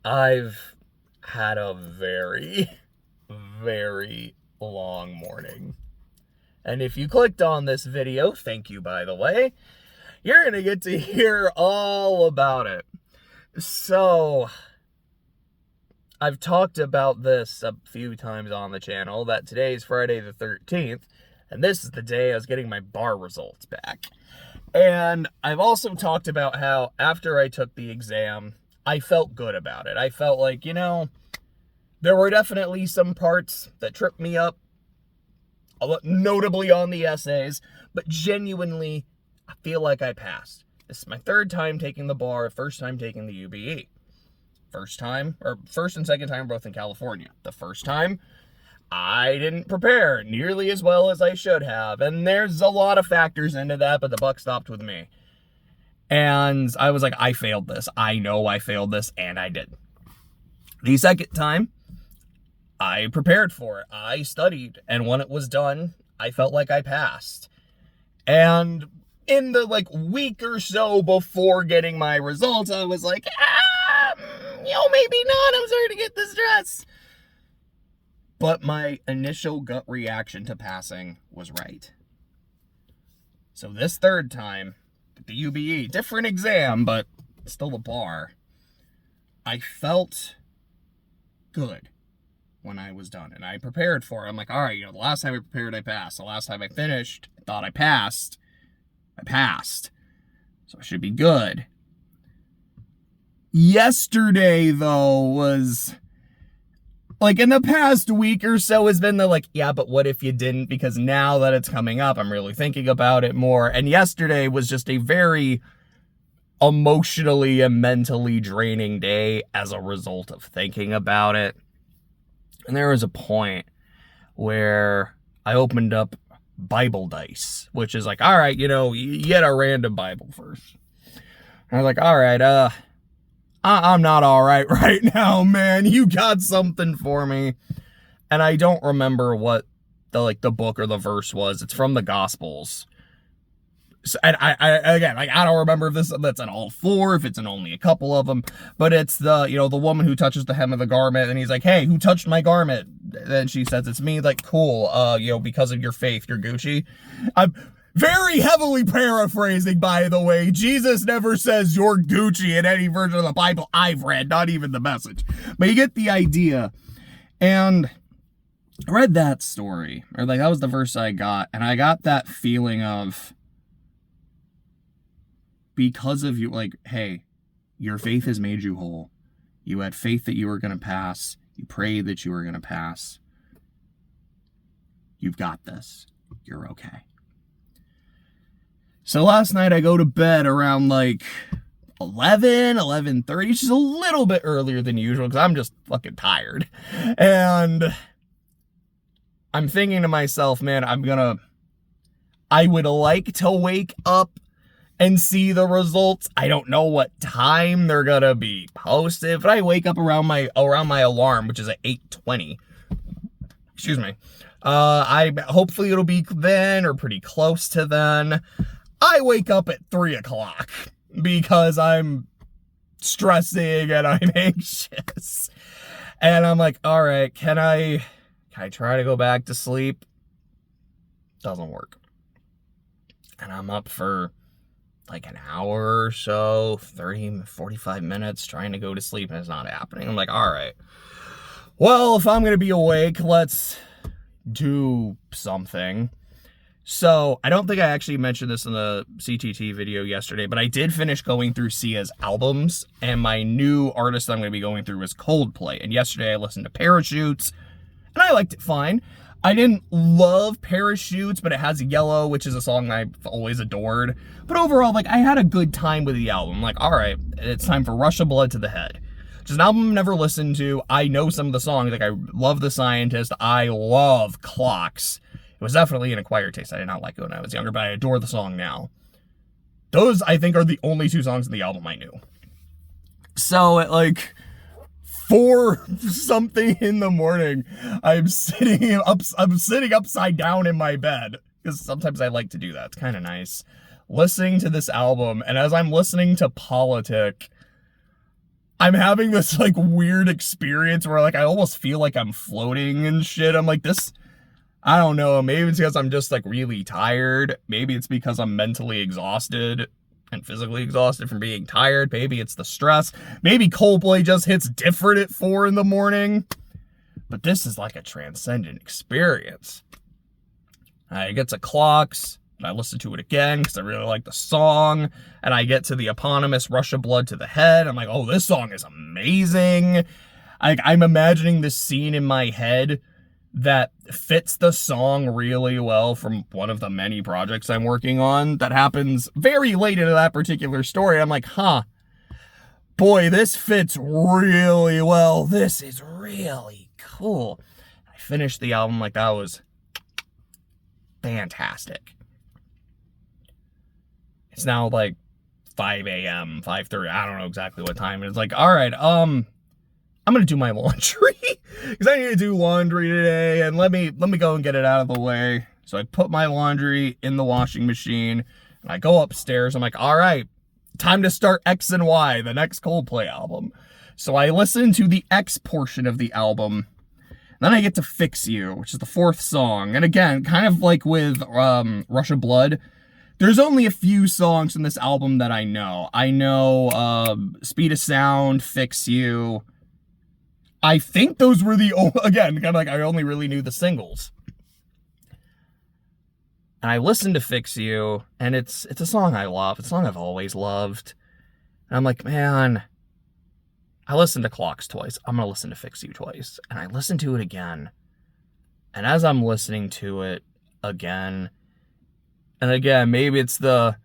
I've had a very, very long morning. And if you clicked on this video, thank you, by the way, you're going to get to hear all about it. So, I've talked about this a few times on the channel, that today is Friday the 13th, and this is the day I was getting my bar results back. And I've also talked about how after I took the exam, I felt good about it. I felt like, there were definitely some parts that tripped me up, notably on the essays, but genuinely, I feel like I passed. This is my third time taking the bar, first time taking the UBE. First and second time both in California. The first time, I didn't prepare nearly as well as I should have, and there's a lot of factors into that, but the buck stopped with me. And I was like, I failed this. I know I failed this, and I did. The second time, I prepared for it. I studied, and when it was done, I felt like I passed. And in the week or so before getting my results, I was like, maybe not. I'm starting to get the stress. But my initial gut reaction to passing was right. So this third time, the UBE, different exam, but still the bar, I felt good when I was done. And I prepared for it. I'm like, all right, the last time I prepared, I passed. The last time I finished, I thought I passed. I passed. So I should be good. Yesterday, though, was... in the past week or so has been yeah, but what if you didn't? Because now that it's coming up, I'm really thinking about it more. And yesterday was just a very emotionally and mentally draining day as a result of thinking about it. And there was a point where I opened up Bible Dice, which is all right, you get a random Bible first. And I was like, all right, I'm not all right now, man. You got something for me. And I don't remember what the book or the verse was. It's from the Gospels. So, and I don't remember if that's in all four, if it's in only a couple of them. But it's the woman who touches the hem of the garment, and he's like, hey, who touched my garment? And she says, it's me. Cool. Because of your faith, you're Gucci. I'm very heavily paraphrasing, by the way. Jesus never says you're Gucci in any version of the Bible I've read, not even the Message. But you get the idea. And I read that story, or that was the verse I got, and I got that feeling of, because of you, hey, your faith has made you whole. You had faith that you were going to pass. You prayed that you were going to pass. You've got this. You're okay. So last night I go to bed around 11:30, which is a little bit earlier than usual because I'm just fucking tired. And I'm thinking to myself, man, I would like to wake up and see the results. I don't know what time they're gonna be posted, but I wake up around my alarm, which is at 8:20. Excuse me. Hopefully it'll be then or pretty close to then. I wake up at 3 o'clock because I'm stressing and I'm anxious. And I'm like, all right, can I try to go back to sleep? Doesn't work. And I'm up for an hour or so, 30, 45 minutes trying to go to sleep, and it's not happening. I'm like, all right, well, if I'm going to be awake, let's do something. So I don't think I actually mentioned this in the CTT video yesterday, but I did finish going through Sia's albums, and my new artist that I'm going to be going through is Coldplay. And yesterday I listened to Parachutes, and I liked it fine. I didn't love Parachutes, but it has Yellow, which is a song I've always adored. But overall, I had a good time with the album. All right, it's time for Rush of Blood to the Head, which is an album I've never listened to. I know some of the songs. I love The Scientist. I love Clocks. It was definitely an acquired taste. I did not like it when I was younger, but I adore the song now. Those, I think, are the only two songs in the album I knew. So at 4 something in the morning, I'm sitting upside down in my bed, because sometimes I like to do that. It's kind of nice. Listening to this album, and as I'm listening to Politic, I'm having this like weird experience where like I almost feel like I'm floating and shit. I'm like, this, I don't know, maybe it's because I'm just like really tired. Maybe it's because I'm mentally exhausted and physically exhausted from being tired. Maybe it's the stress. Maybe Coldplay just hits different at 4 in the morning. But this is like a transcendent experience. I get to Clocks, and I listen to it again because I really like the song. And I get to the eponymous Rush of Blood to the Head. I'm like, oh, this song is amazing. I'm imagining this scene in my head that fits the song really well from one of the many projects I'm working on that happens very late into that particular story. I'm like, huh, boy, this fits really well. This is really cool. I finished the album like that was fantastic. It's now like 5 a.m., 5:30. I don't know exactly what time. It's like, all right, I'm gonna do my laundry because I need to do laundry today, and let me go and get it out of the way. So I put my laundry in the washing machine, and I go upstairs. I'm like, all right, time to start X and Y, the next Coldplay album. So I listen to the X portion of the album. Then I get to Fix You, which is the 4th song. And again, kind of like with Rush of Blood, there's only a few songs in this album that I know. I know Speed of Sound, Fix You. I think those were the, again, kind of like I only really knew the singles. And I listened to Fix You, and it's a song I love. It's a song I've always loved. And I'm like, man, I listened to Clocks twice. I'm going to listen to Fix You twice. And I listened to it again. And as I'm listening to it again, and again, maybe it's the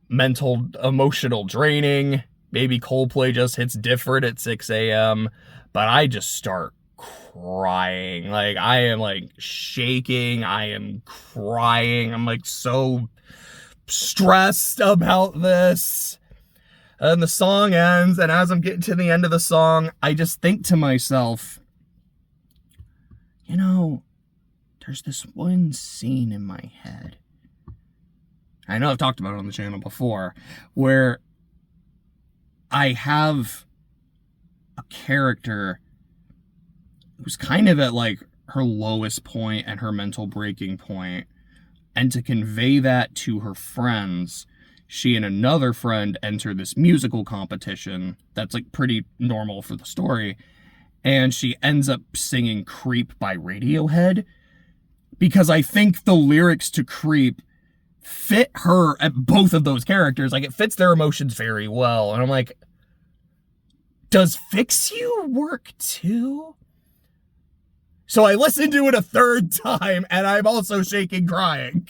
mental, emotional draining. Maybe Coldplay just hits different at 6 a.m., but I just start crying. Like, I am like shaking. I am crying. I'm like so stressed about this. And the song ends, and as I'm getting to the end of the song, I just think to myself, you know, there's this one scene in my head. I know I've talked about it on the channel before, where I have a character who's kind of at like her lowest point and her mental breaking point, and to convey that to her friends, she and another friend enter this musical competition that's like pretty normal for the story, and she ends up singing Creep by Radiohead, because I think the lyrics to Creep fit her at both of those characters. Like, it fits their emotions very well. And I'm like, does Fix You work too? So I listened to it a 3rd time, and I'm also shaking crying.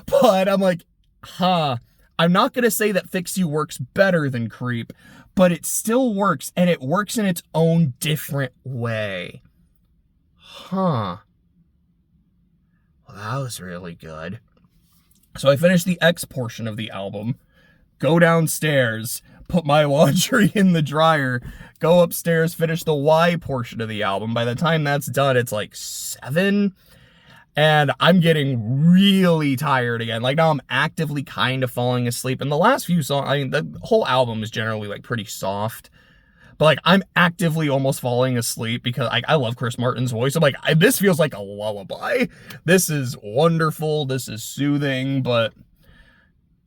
But I'm like, huh, I'm not going to say that Fix You works better than Creep, but it still works, and it works in its own different way. Huh. Well, that was really good. So I finished the X portion of the album, go downstairs, put my laundry in the dryer, go upstairs, finish the Y portion of the album. By the time that's done, it's like 7, and I'm getting really tired again. Like, now I'm actively kind of falling asleep. And the last few songs, I mean, the whole album is generally like pretty soft, but like I'm actively almost falling asleep because I love Chris Martin's voice. I'm like, this feels like a lullaby. This is wonderful. This is soothing, but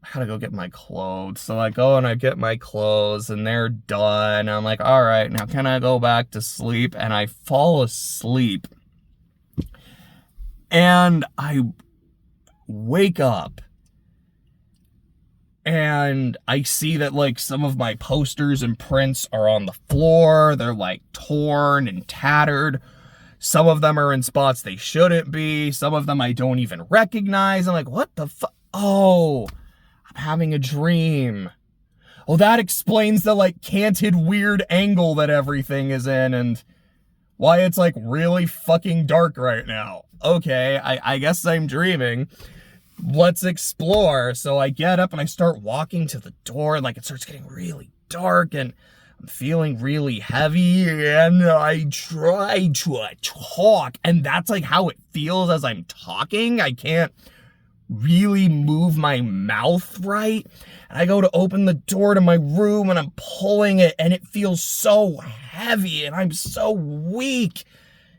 I gotta go get my clothes. So I go and I get my clothes, and they're done. I'm like, all right, now can I go back to sleep? And I fall asleep. And I wake up, and I see that like some of my posters and prints are on the floor. They're like torn and tattered. Some of them are in spots they shouldn't be. Some of them I don't even recognize. I'm like, what the fuck? Oh, I'm having a dream. Oh, that explains the like canted weird angle that everything is in, and why it's like really fucking dark right now. Okay, I guess I'm dreaming. Let's explore. So I get up and I start walking to the door, and like it starts getting really dark, and I'm feeling really heavy, and I try to talk, and that's like how it feels as I'm talking. I can't really move my mouth right. And I go to open the door to my room and I'm pulling it and it feels so heavy and I'm so weak.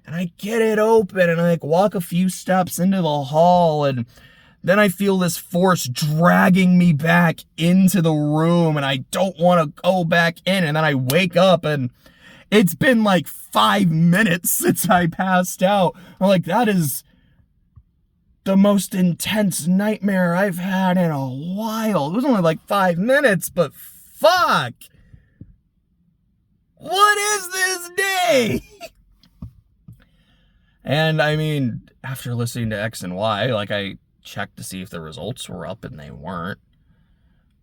And I get it open and I like walk a few steps into the hall and then I feel this force dragging me back into the room and I don't want to go back in. And then I wake up and it's been like 5 minutes since I passed out. I'm like, that is the most intense nightmare I've had in a while. It was only like 5 minutes, but fuck. What is this day? And I mean, after listening to X and Y, like I checked to see if the results were up and they weren't.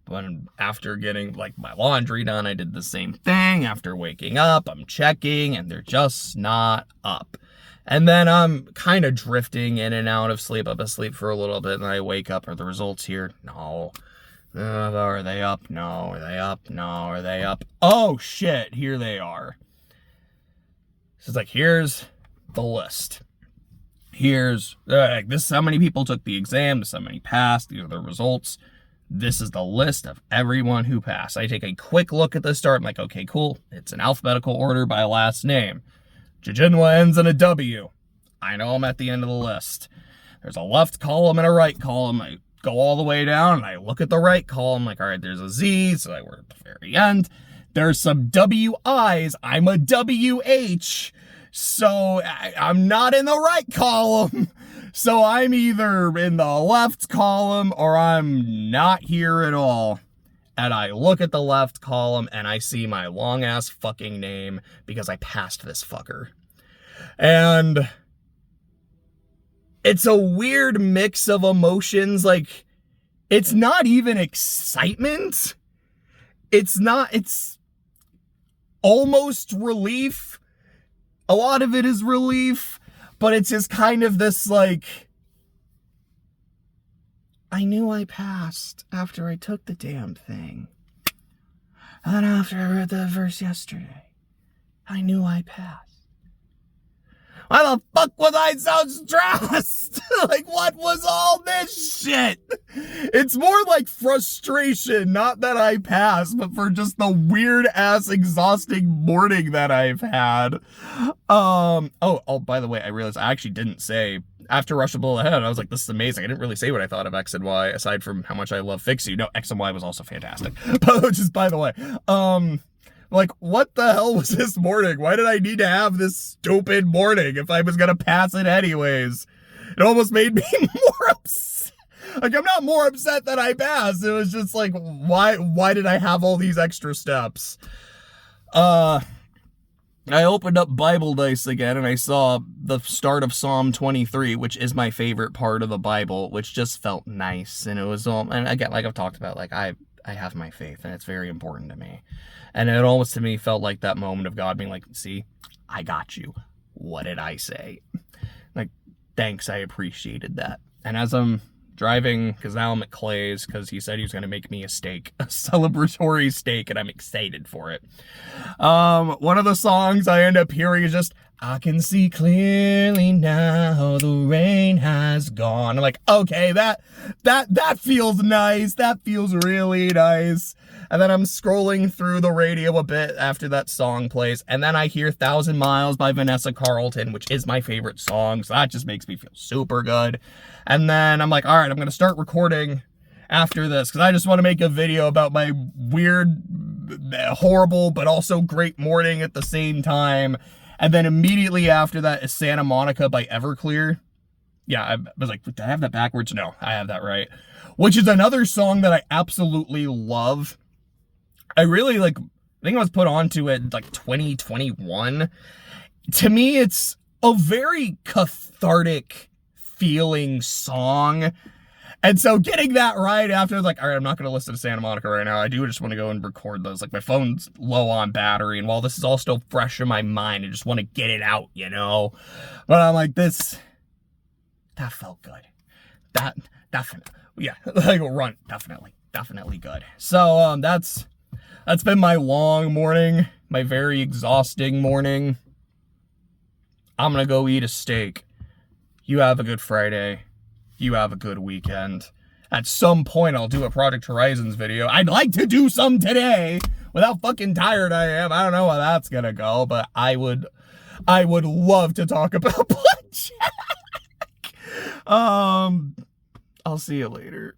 But after getting like my laundry done, I did the same thing. After waking up, I'm checking and they're just not up. And then I'm kind of drifting in and out of sleep. I'm asleep for a little bit and I wake up. Are the results here? No. Are they up? No. Are they up? No. Are they up? Oh shit, here they are. So it's like, here's the list. Here's, this is how many people took the exam. This is how many passed. These are the results. This is the list of everyone who passed. I take a quick look at the start. I'm like, okay, cool. It's in alphabetical order by last name. JJNW ends in a W. I know I'm at the end of the list. There's a left column and a right column. I go all the way down and I look at the right column. Like, all right, there's a Z, so we're at the very end. There's some WIs. I'm a WH. So I'm not in the right column. So I'm either in the left column or I'm not here at all. And I look at the left column and I see my long ass fucking name because I passed this fucker. And it's a weird mix of emotions. Like, it's not even excitement. It's almost relief. A lot of it is relief, but it's just kind of this like, I knew I passed after I took the damn thing. And then after I read the verse yesterday, I knew I passed. Why the fuck was I so stressed? Like, what was all this shit? It's more like frustration, not that I passed, but for just the weird ass exhausting morning that I've had. Oh, by the way, I realized I actually didn't say, after Rush the Bullet Ahead, I was like, this is amazing. I didn't really say what I thought of X and Y, aside from how much I love Fix You. No, X and Y was also fantastic. But just by the way, like, what the hell was this morning? Why did I need to have this stupid morning if I was gonna pass it anyways? It almost made me more upset. Like, I'm not more upset that I passed. It was just like, why did I have all these extra steps? I opened up Bible Dice again and I saw the start of Psalm 23, which is my favorite part of the Bible, which just felt nice. And it was, and again, like I've talked about, like I have my faith and it's very important to me. And it almost to me felt like that moment of God being like, see, I got you. What did I say? Like, thanks, I appreciated that. And as I'm driving, because now I'm at Clay's, because he said he was going to make me a steak, a celebratory steak, and I'm excited for it. One of the songs I end up hearing is just, I can see clearly now the rain has gone. I'm like, okay, that feels nice. That feels really nice. And then I'm scrolling through the radio a bit after that song plays, and then I hear 1,000 Miles by Vanessa Carlton, which is my favorite song, so that just makes me feel super good. And then I'm like, all right, I'm going to start recording after this, because I just want to make a video about my weird, horrible, but also great morning at the same time. And then immediately after that is Santa Monica by Everclear. Yeah, I was like, did I have that backwards? No, I have that right. Which is another song that I absolutely love. I really I think I was put onto it like 2021. To me, it's a very cathartic feeling song. And so getting that right after, I was like, all right, I'm not going to listen to Santa Monica right now. I do just want to go and record those. Like, my phone's low on battery, and while this is all still fresh in my mind, I just want to get it out, you know? But I'm like, that felt good. That definitely, yeah, like a run, definitely good. So, that's been my long morning, my very exhausting morning. I'm going to go eat a steak. You have a good Friday. you have a good weekend. At some point, I'll do a Project Horizons video. I'd like to do some today. With how fucking tired I am, I don't know how that's gonna go, but I would love to talk about Blackjack. I'll see you later.